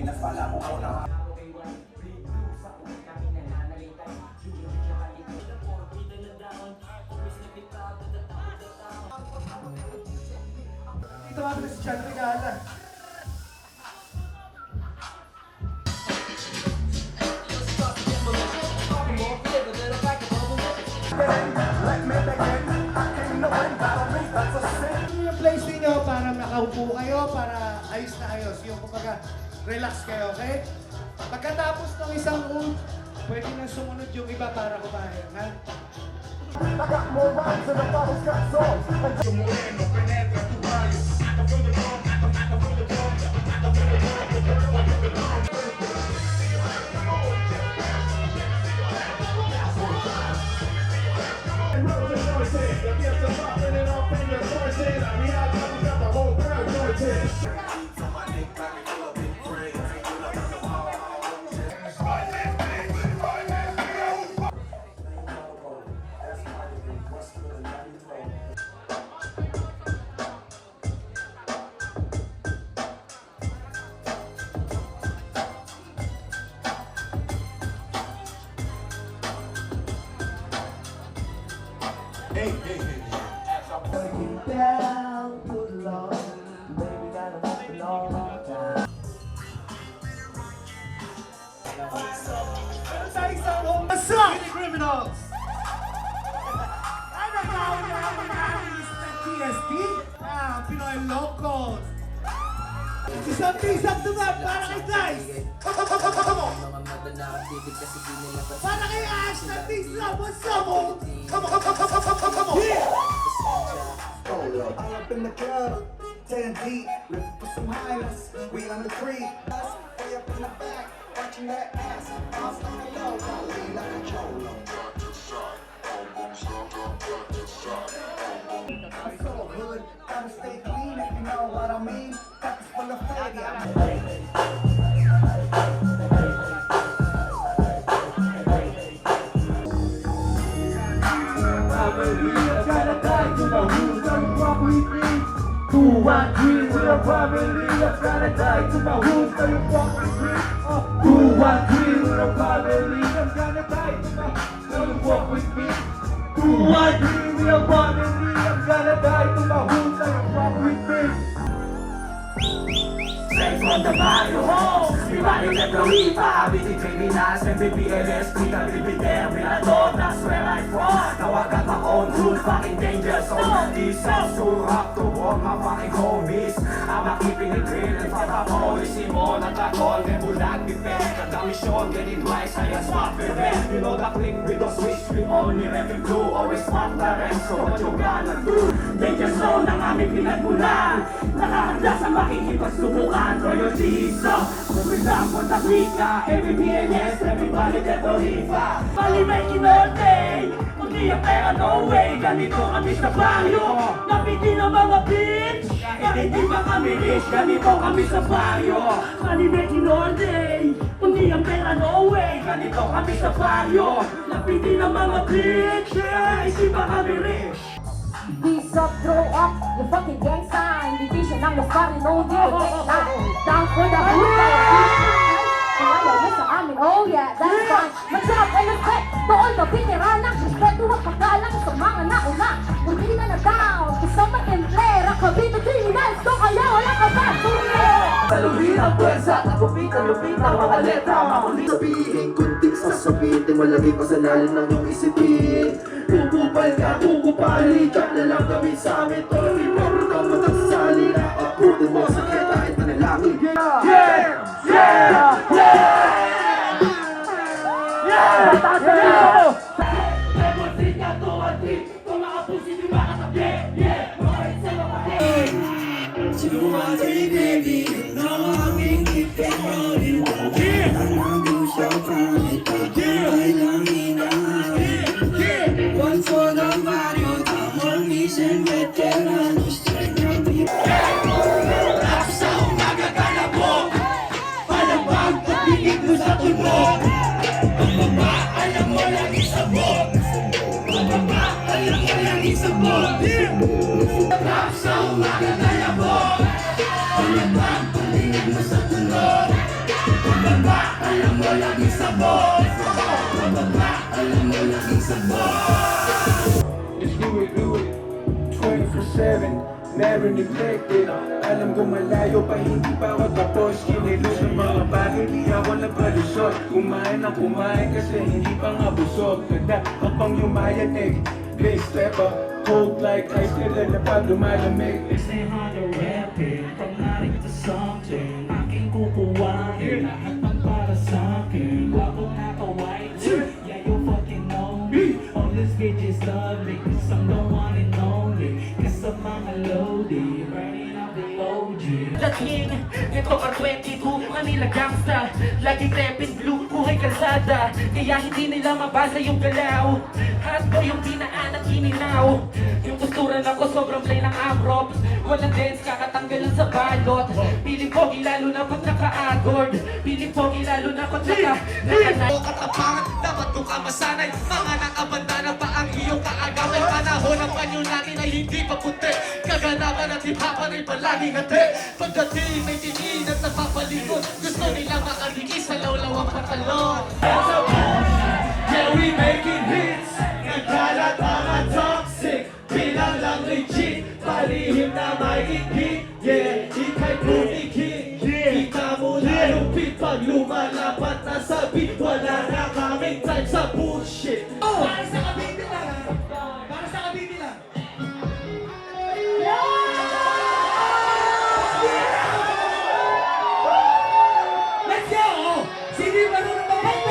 Dito nga si John Regala. Yung place ninyo para makaupo kayo, para ayos na ayos. Yung kumbaga, relax kayo, okay? Pagkatapos ng isang room, pwede na sumunod yung iba para kumain, ha? I got more rhymes than the bottles got songs. Hey, hey, hey. Down to the Lord, baby, gotta walk a long time. What's up, criminals? Ano ba ang nakamanayos ng TST? Pinoy Locals. Isang pisang dumab para kay Dice. Come on. Para kay Ash na pisa. What's up, oh? Come on. Yeah. All up in the club, 10 deep, looking for some highlights. We on the creek, us way up in the back, watching that ass. Bounce on the low, lean like a cholo. I'm so hood, gotta stay clean if you know what I mean. Pockets full of faggot. Gotta die to the rules of what we think. 2, 1, 3, we're a family. I'm gonna die to the rules of what we think. 2, 1, 3, we're a family. I'm gonna die to the rules of what we think. 2, 1, 3, we're a family. I'm gonna die to the rules of what we think. Straight from the barrio home, we running at the rifa. Busy criminals, MBBLS, Peter, Bilbiter, Mirador, that's where I'm from. Now I got my own rules, fucking danger zone. This is so rock to all my fucking homies. I'm keeping it real and fuck up all Simon at Lacon, Nebulag, Defend, Kagamisyon, getting wise, I am smart for them. You know the click with the switch, we only revving blue, always smart the rest, so what you gonna do? Danger zone ang aming pinagmulan, nakahanda sa makikipagsubukan. Royalties, kumpilang mo sa wika, MBBLS, everybody get the rifa. Mali may kinorte, kundi ang pera no way. Ganito kami sa baryo, napiti ng mga bitch. Kahit di ba kami rich, ganito kami sa baryo. Mali may kinorte, kundi ang pera no way. Ganito kami sa baryo, napiti ng mga bitch. Kahit di ba kami rich. These up, throw up, the fucking gang sign. Division ng los barrios, no deal, gang sign. Down for the hood, sa amin, oh yeah, that's fine. Mag-drop and respect, doon mabinira ng respeto at pagkalang sa mga nauna. Hindi na na-down, isang mag-emplera, kabito criminals, so kaya wala ka ba? Sa lubid ang pwersa, lupit ang mga letra. Makulit Sabihin, kunting sasabihin, malagay pa sa lalim ng iyong isipin. Kukupal ka, kukupali, tsak na lang kami sa amin. Tol, remember ka matagsali na abutin mo sa kaya kahit manalangin. Yeah! Yeah! Yeah! Yeah! sabon Pababa, alam mo laging sabon Let's do it 24/7 Never neglected Alam ko malayo pa hindi pa ako tapos Kinilos ng mga bagay di ako napalusot Kumain ng kumain kasi hindi pa nga busog Ganda kapang yumayan Big step up Cold like ice kailan na pag lumalamig Say Honda rapping From nothing to something Aking kukuhain Lahat ng para sa'kin Wako nakawhite Yeah, you fucking know me All these bitches love me Cause I'm the one and only Cause I'm mga loaded Burning up the OG Dating, ito ang 22 Manila gangsta Laging repin blue, buhay kalsada Kaya hindi nila mabasa yung galaw Hot boy yung dinaan at kininaw Yung posturan ako sobrang plain ng amrop Walang dance, kakatanggalan sa balot Piling pogi lalo na pag naka-agord Piling pogi lalo na pag naka-night Katapangan, dapat kong kamasanay Mga nakabanda na ba ang iyong kaagawan Panahon ng panyo natin ay hindi pa puti Kaganapan at hip-hopan ay palaging hati Pagdating may tingin at napapalikod Gusto nila makaligi sa lawlaw ang patalon Yeah, we making hits Nagkalat mga toxic Bilang lang legit Palihim na may hit Yeah, ikay punikit Kita mo na lupit Pag lumalapat na sa beat Wala na kaming time sa bullshit Para sa Cavite lang, ha? Para sa Cavite lang. Let's go! Oh, sino yung marunong mag-high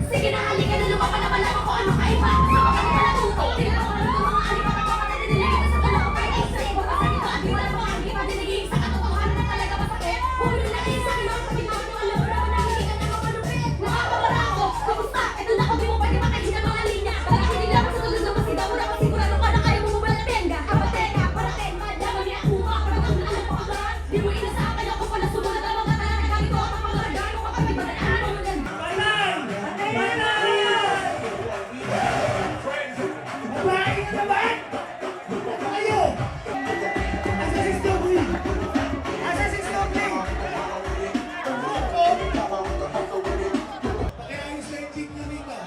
Sige na, halika na lumapan na malaman ko ano kaiba Sa mga natuto Tingnan ko na ito mga alipat at mga nadidinig Ito sa tulo, kahit ay sa iba Basta dito at di wala mga hindi patinigin Sa katotohanan na talaga masakit Pumili na kayo sa akin mga kapitbahay Yung alam mo naman na hindi ka na mamalupit Nakakawala ako, kamusta? Ito na ako, di mo pwede makahin ang mga linya Kaya hindi lang sa tulad ng masida Wala kang sigurado ka na kaya mo mubala na tenga Kapatenga, paraten, madama niya Uma, paragang na alam pa ka Di mo inasakan ako pala sumunod ang mga talang Nagkakito ako ng mga regalo kapag ibanaan mo lang Pakiayos na yung jeep niyo rito.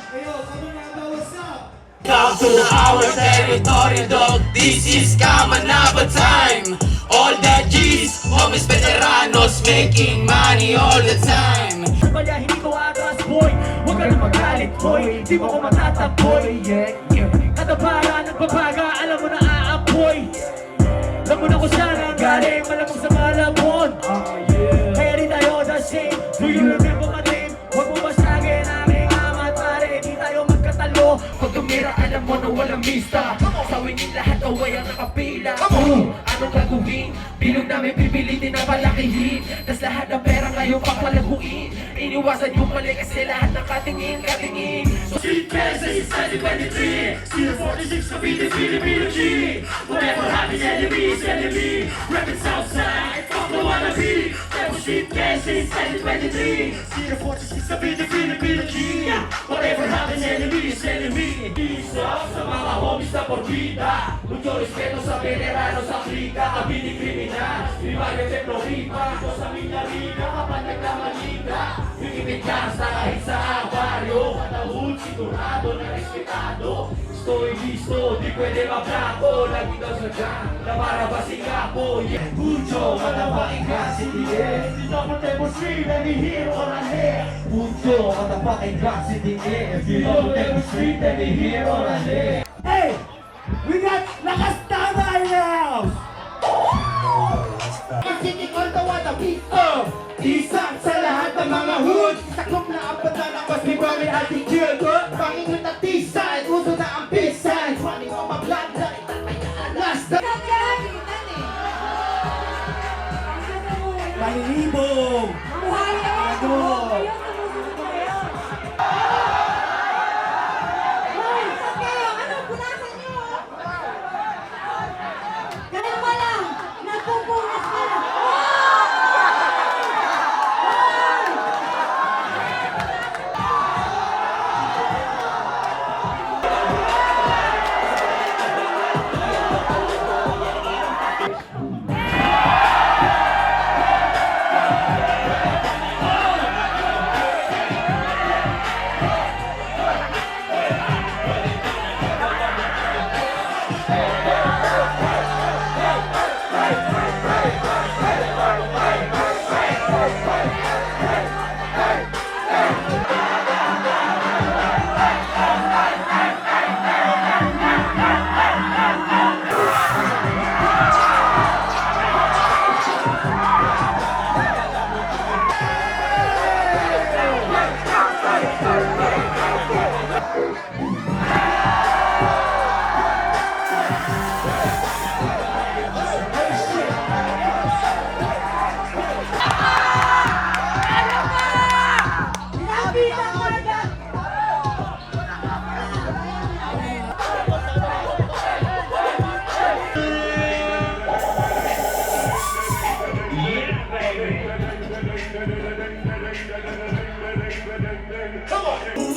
Ayo, kami nga ba, what's up? Come to our territory, dog. This is Kamanaba time. All the G's, homies, veteranos, making money all the time. Kaya hindi ko atras boy Huwag ka na magalit boy Di mo ko matataboy Katabaran, nagbabaga Alam mo na aapoy Alam mo na kung saan ang galing Malamang sa malabon Kaya rin tayo the same Do you remember my name? Huwag mo basagin aming ama at pare Di tayo magkatalo Pag tumira alam mo na walang mista Sawingin lahat away ang nakapila Anong gagawin? Bilog namin pipilitin na palakihin Tas lahat ng pera ngayon papalaguin Iniwasan yung mali kasi lahat ng katingin Street Kansas, 2023. Still 46, Cavite, Filipino G. Whatever happens, enemies, enemy. Reppin' Southside, fuck the wannabe. Never Street Kansas, 2023. Still 46, Cavite, Filipino G. Whatever happens, enemies, enemy. Isa sa mga homies na porbida. Mucho respeto sa veterano sa Afrika. Cavite kriminal, Ibayo de Florida. Ito sa Minyarina, kapag nagkamalita. Higipit ka sa kahit sa baryo. Matahul, sigurado na respetado. Estoy listo, di pwede mabrako. Lagi daw sa dyan, na para basikapo. Mucho, matapaking kasi diye. Di dapat demonstrate, any hero on a hair. Mucho, matapaking kasi diye. Di dapat demonstrate, any hero on a hair. Hey! We got Lakas Tama in the house! City called the Wadabi. Isang sa lahat ng mga hood. Saklop na ang banda ng mas may bari attitude. Pangingot at tisay, uso na ang pisay. Running on my blood, last time. Paninibong! Ano?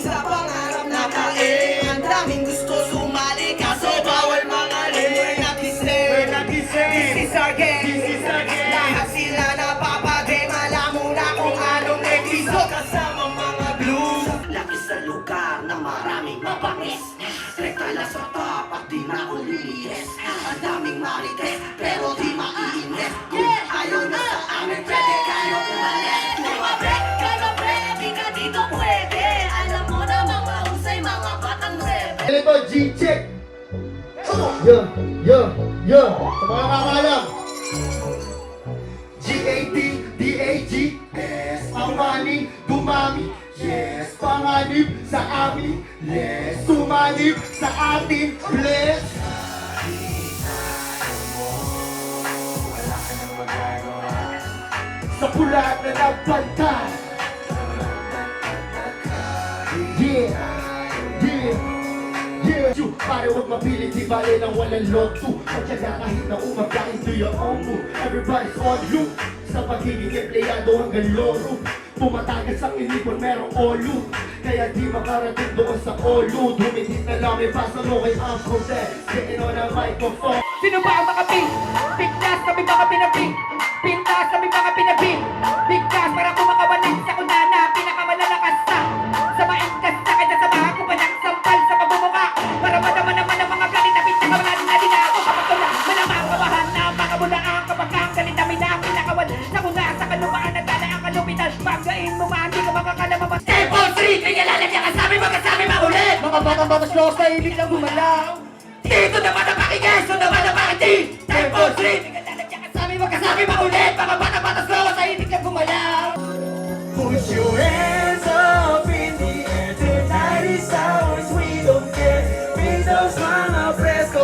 Sa pangarap na kain, ang daming gusto sumali, kaso bawal mangalin. We're not the same, this is our game. Lahat sila napapagay, alam mo na kung anong episode. Kasama mga blues, laki sa lugar na maraming mabangis. Rekta lang sa top at di na ako lilihis. Ang daming marites, pero di maiinit. Kung ayaw na sa amin, pwede kayo umalis. Kaya di ka dito pwede. Alam mo na mga usay, mga batang rebel. Ito, G-check! Yeah! Sa mga kakalam! G-A-T, D-A-G, yes! Ang money, dumami, yes! Panganib sa amin, yes! Sumanib sa atin, bless! Sa pula na nagbantay. Yeah! Pare huwag mapilit, di bale lang walang loto. Pagtyaga kahit na umagkain, do your own move. Everybody's on you. Sa pagiging empleyado hanggang loro. Tumatagas ang inipon, merong olu. Kaya di makarating doon sa olu. Dumidit na lang, may pasa mo kay Uncle Dad. Getting on a microphone. Sino ba ang makaping? Biglas kami baka pinaping. Pintas kami baka pinaping. Biglas para kumakawalan sa kunana. Pinakamalalakas sa maintas sa kanya sa baha ko pa ng sampal sa pagbubuka. Para madaman naman ang mga galit na pinakawalan na din ako. Kapag tula, malamang kabahan na mga bulaan. Kapag ang galit namin na ang pinakawal. Sa kuna sa kalupaan at dala ang kalupitan. Paggain mo man, di ka makakalabas. Temple Street, may nalalagyan kasabi maulit. Mga batang-batas los na ibig lang gumalaw. Dito naman ang pakinggan, so naman ang pakitin. Temple Street, may nalalagyan kasabi maulit. Mga batang-batas los na ibig lang gumalaw. Put your hands up in the air. Tonight is ours, we don't care. Bring those mga fresco,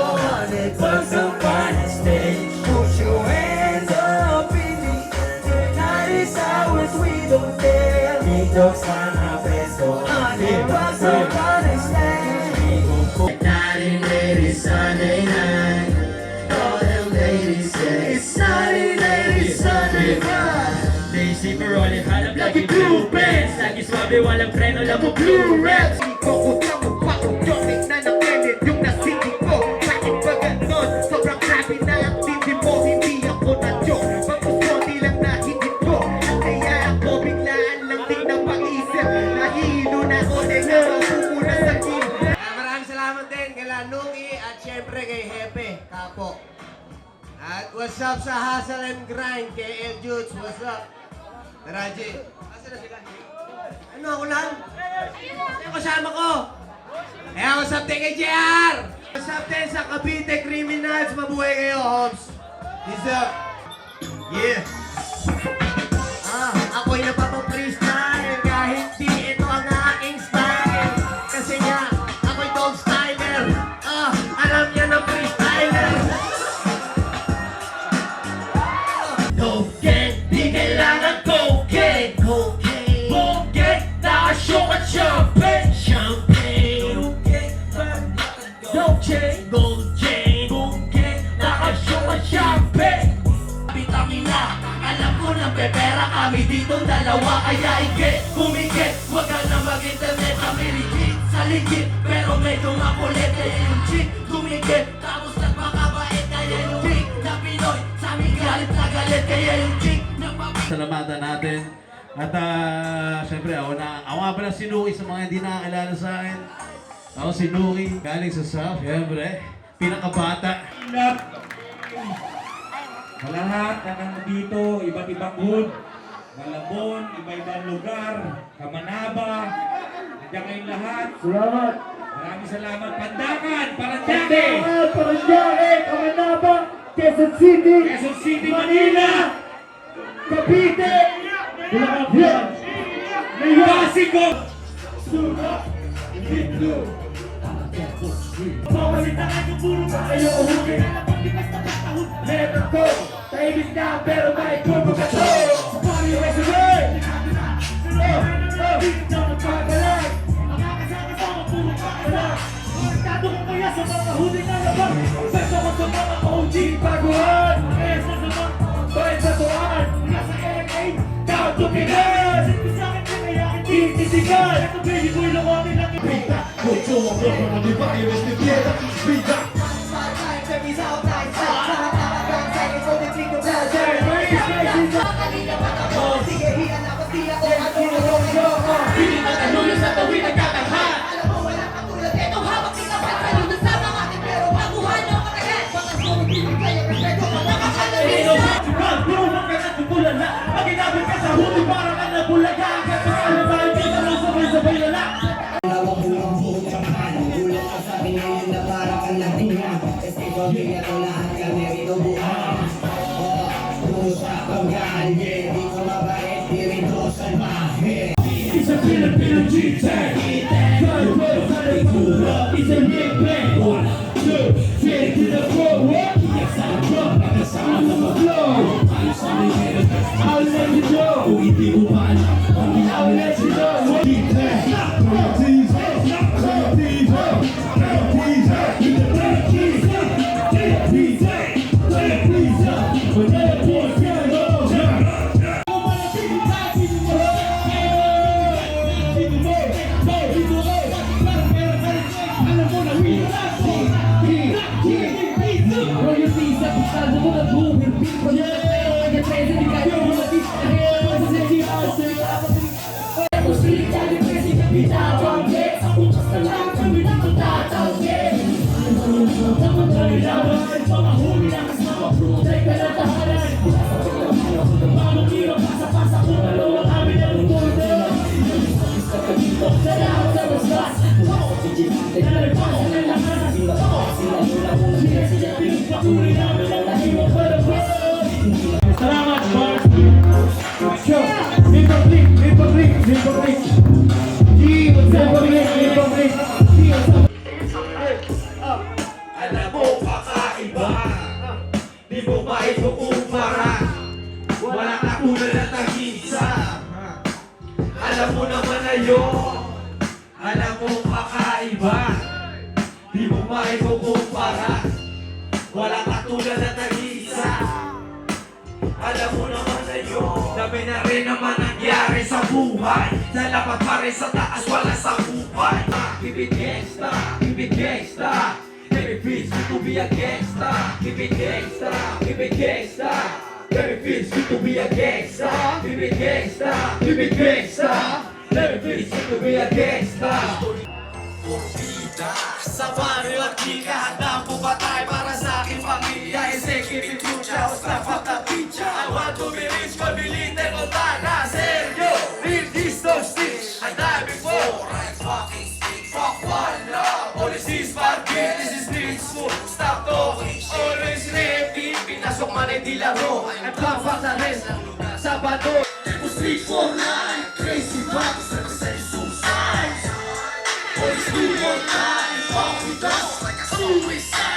100% on the stage. Put your hands up in the air. Tonight is ours, we don't care. Bring those mga fresco, 100% on the stage. Night lady, Sunday night. All them ladies say it's Sunday night. Daisy Marolin, hanap lagi blue pants. Lagi swabe, walang preno, alam mo blue raps. Kukutang mo pa kung doming na nakilit yung nasingin ko. Bakit ba ganon? Sobrang grabe na ang tindi mo. Hindi ako na-joke. Pagpuspunti lang na higit ko. At kaya ako biglaan lang din na pag-isip. Nahihilo na ako na nakapupuna sa kin. Maraming salamat din kay Nungi at syempre kay Hepe, Kapo. At what's up sa Hustle and Grind kay El Jutes, what's up? Raji, asa na sila? Ano ako lang? Ano kasama ko? Eh, what's up din kay JR? What's up din sa Cavite Criminals? Mabuhay kayo, Hobbs. What's up? Yeah. Ako'y napapa-freestyle kahit di ito ang aking style. Kasi nga, ako'y dog styler. Alam niya na freestyler. Cocaine, di kailangan cocaine. Cocaine, nakashow at champagne. Gold chain, nakashow at champagne. Vitamina, alam ko na pepera kami ditong dalawa. Kaya igit, kumikit, wag ka na mag-internet. Kami legit sa legit, pero medyo makulit. Kaya yung chick, kumikit, tapos nagpakabait. Kaya yung chick na Pinoy, sa aming galit na galit. Kaya yung chick na Salamatan natin. At syempre ako nga pala si Nuki sa mga hindi nakakilala sa akin. Ako si Nuki, galing sa South, syempre. Pinakabata. Sa lahat na nandito, iba't ibang hood, Malabon, iba-ibang lugar, Kamanaba, nandiyan kayong lahat. Salamat! Maraming salamat. Pandakan, Paranaque, Paranaque, Kamanaba, Quezon City, Quezon City, Manila, Cavite, Pasig, Suit up, deep blue. Pamalitaan yung puro pa kayo uhuli. Letter ko, tahimik na pero may kurbo ka to. Sa party resume. Hindi na magpagalag. Ang kakasama puro pakalag. Konektado ko kaya sa mga huli na labang. Beso ko sa mga OG baguhan. Ayos na sa mga bayad sa tuwan. Nasa LA, down to Pinas. Ito sa akin kaya hindi titigan. Ito baby boy lang kami lang ibita. Mucho amor para mi barrio es mi tierra, vida. Piling ang kanulo sa tawid ng katanghan. Tulungan ka na tutulala. Pag inabot ka sa huli, parang ka nabulaga. Hanggang sa kalabay, di ka lang sabay-sabay lala. It's a Filipino G-Tag. Third world, third cool up. It's a big bang. 1, 2, 3 to the forward. Yes, I'm drunk. At the sound of a flow. I'll let you know. Kung hindi mo pa alam, I'll let you know. G-Tag. Salamat, Mark. Republic. Alam mo, kakaiba. Di mo maikukumpara. Walang katulad at nag-iisa. Alam mo naman na yun. Alam mo, kakaiba. Di mo maikukumpara. Walang katulad at nag-iisa. Alam mo naman na yun. Dami na rin naman nangyari sa buhay. Nalapat pa rin sa taas, wala sa buhay. Keep it gangsta, keep it gangsta. Every feels good to be a gangsta. Keep it gangsta, keep it gangsta. Every feels good to be a gangsta. Keep it gangsta, keep it gangsta. Every feels good to be a gangsta. Sa barrio at di ka handang pumatay para sa aking pamilya. Executive future o staff of the pizza. I want to be rich, pabilitin o tana. Seryo, real this no stitch. I die before I fucking speak. Fuck one love. Policies bargain, this is street school. Stop talking shit. Always ready, pinasok man ay di laro. I'm back for the rest ng lugar sa bato. Street for life, crazy box, represent suicide. Always do one time, fuck with us like a suicide.